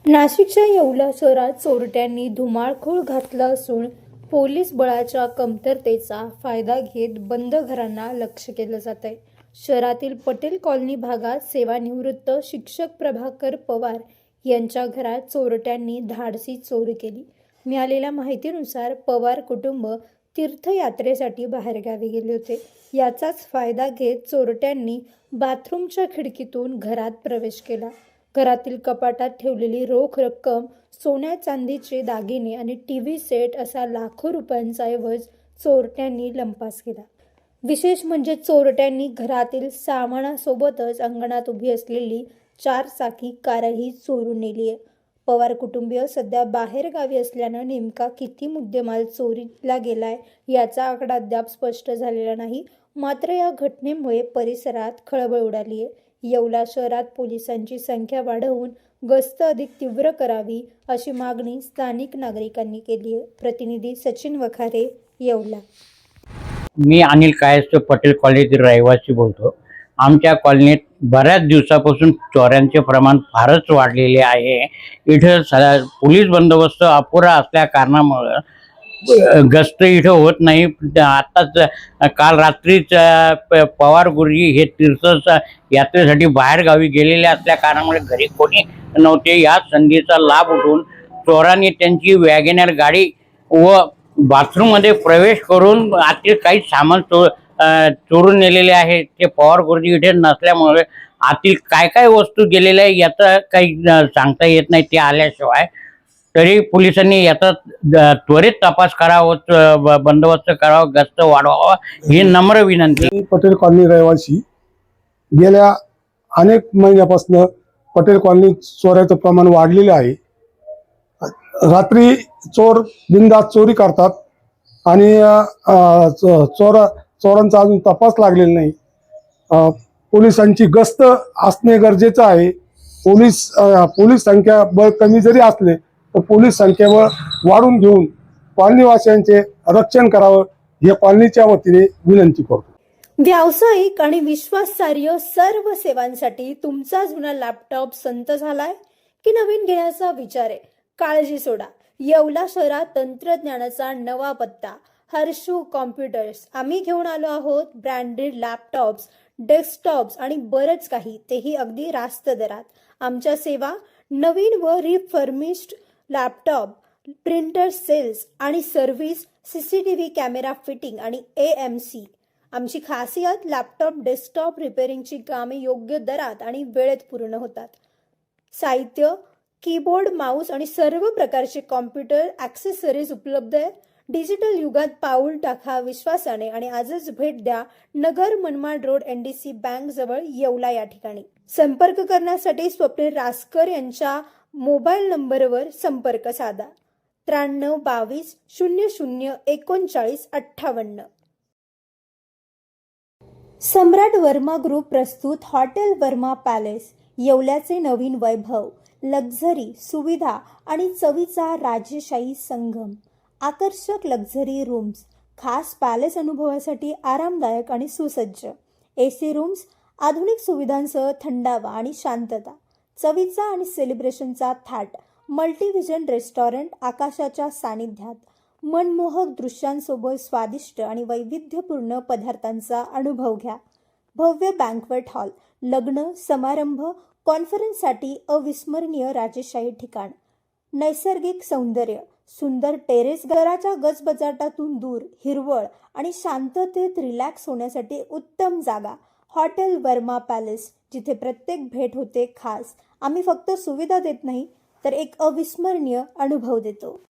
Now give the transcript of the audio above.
नाशिकच्या येवला शहरात चोरट्यांनी धुमाळखोळ घातला असून पोलीस बळाच्या कमतरतेचा फायदा घेत बंद घरांना लक्ष्य केलं जात आहे। शहरातील पटेल कॉलनी भागात सेवानिवृत्त शिक्षक प्रभाकर पवार यांच्या घरात चोरट्यांनी धाडसी चोरी केली। मिळालेल्या माहितीनुसार पवार कुटुंब तीर्थयात्रेसाठी बाहेरगावी गेले होते। याचाच फायदा घेत चोरट्यांनी बाथरूमच्या खिडकीतून घरात प्रवेश केला। घरातील कपाटात ठेवलेली रोख रक्कम, सोन्या चांदीचे दागिने आणि टीव्ही सेट असा लाखो रुपयांचा ऐवज चोरट्यांनी लंपास केला। विशेष म्हणजे चोरट्यांनी घरातील सामानासोबतच अंगणात उभी असलेली 4 चाकी कारही चोरून नेली आहे। पवार कुटुंबीय सध्या बाहेर गावी असल्यानं नेमका किती मुद्देमाल चोरीला गेलाय याचा आकडा अद्याप स्पष्ट झालेला नाही। मात्र या घटनेमुळे परिसरात खळबळ उडाली आहे। येवला शहरात पोलिसांची संख्या वाढवून गस्त अधिक तीव्र करावी अशी मागणी स्थानिक नागरिकांनी केली आहे। प्रतिनिधी सचिन वखारे, येवला। मी अनिल कायस्थ पटेल कॉलनीतील रहिवासी बोलतो। आमच्या कॉलनीत बऱ्याच दिवसापासून चोऱ्यांचे प्रमाण फारच वाढलेले आहे। इथे पोलीस बंदोबस्त अपुरा असल्या कारणामुळे गस्त इथं होत नाही। आताच काल रात्रीच पवार गुरुजी हे तीर्थ यात्रेसाठी बाहेर गावी गेलेले असल्या कारणामुळे घरी कोणी नव्हते। या संधीचा लाभ उठवून चोरांनी त्यांची वॅगनर गाडी व बाथरूम मध्ये प्रवेश करून आतील काही सामान चोरून नेलेले आहे। ते पवार गुरुजी इथे नसल्यामुळे आतील काय काय वस्तू गेलेल्या आहे याचा काही सांगता येत नाही ते आल्याशिवाय। तरी पोलिसांनी याचा त्वरित तपास करावा, बंदोबस्त करावा, गस्त वाढवावा ही नम्र विनंती। पटेल कॉलनी रहिवासी गेल्या अनेक महिन्यापासून पटेल कॉलनी चोऱ्याचं प्रमाण वाढलेलं आहे। रात्री चोर बिनधास्त चोरी करतात आणि चोरांचा अजून तपास लागलेला नाही। पोलिसांची गस्त असणे गरजेचं आहे। पोलीस संख्या बळ कमी जरी असले तर पोलीस संख्याबळ वाढून घेऊन कॉलनीवासियांचे रक्षण करावं हे कॉलनीच्या वतीने विनंती करतो। व्यावसायिक आणि विश्वासार्ह सर्व सेवांसाठी तुमचा जुना लॅपटॉप संत झालाय की नवीन घेण्याचा विचार आहे? काळजी सोडा। येवला शहरात तंत्रज्ञानाचा नवा पत्ता हर्षू कॉम्प्युटर्स। आम्ही घेऊन आलो आहोत ब्रँडेड लॅपटॉप्स, डेस्कटॉप्स आणि बरंच काही, तेही अगदी रास्त दरात। आमच्या सेवा नवीन व रिफर्निश्ड लॅपटॉप, प्रिंटर सेल्स आणि सर्व्हिस, सीसीटीव्ही कॅमेरा फिटिंग आणि AMC। आमची खासियत लॅपटॉप डेस्कटॉप रिपेअरिंगची कामे योग्य दरात आणि वेळेत पूर्ण होतात। साहित्य, कीबोर्ड, माऊस आणि सर्व प्रकारचे कॉम्प्युटर ॲक्सेसरीज उपलब्ध आहे। डिजिटल युगात पाऊल टाका विश्वासाने आणि आजच भेट द्या Nagar Manmad road NDC bank जवळ येवला या ठिकाणी। संपर्क करण्यासाठी स्वप्नील रासकर यांच्या मोबाईल नंबरवर संपर्क साधा 93 22 00 39 58। सम्राट वर्मा ग्रुप प्रस्तुत हॉटेल वर्मा पॅलेस, येवल्याचे नवीन वैभव, लक्झरी, सुविधा आणि चवीचा राजेशाही संगम। आकर्षक लक्झरी रूम्स, खास पॅलेस अनुभवासाठी आरामदायक आणि सुसज्ज AC रूम्स, आधुनिक सुविधांसह थंडावा आणि शांतता, चवीचा आणि सेलिब्रेशनचा थाट, मल्टीव्हिजन रेस्टॉरंट आकाशाच्या सानिध्यात, मनमोहक दृश्यांसोबत स्वादिष्ट आणि वैविध्यपूर्ण पदार्थांचा अनुभव घ्या। भव्य बँक्वेट हॉल, लग्न समारंभ, कॉन्फरन्ससाठी अविस्मरणीय राजेशाही ठिकाण, नैसर्गिक सौंदर्य, सुंदर टेरेस, घराच्या गजबजाटातून दूर, हिरवळ आणि शांततेत रिलॅक्स होण्यासाठी उत्तम जागा। हॉटेल वर्मा पॅलेस, जिथे प्रत्येक भेट होते खास। आम्ही फक्त सुविधा देत नाही तर एक अविस्मरणीय अनुभव देतो।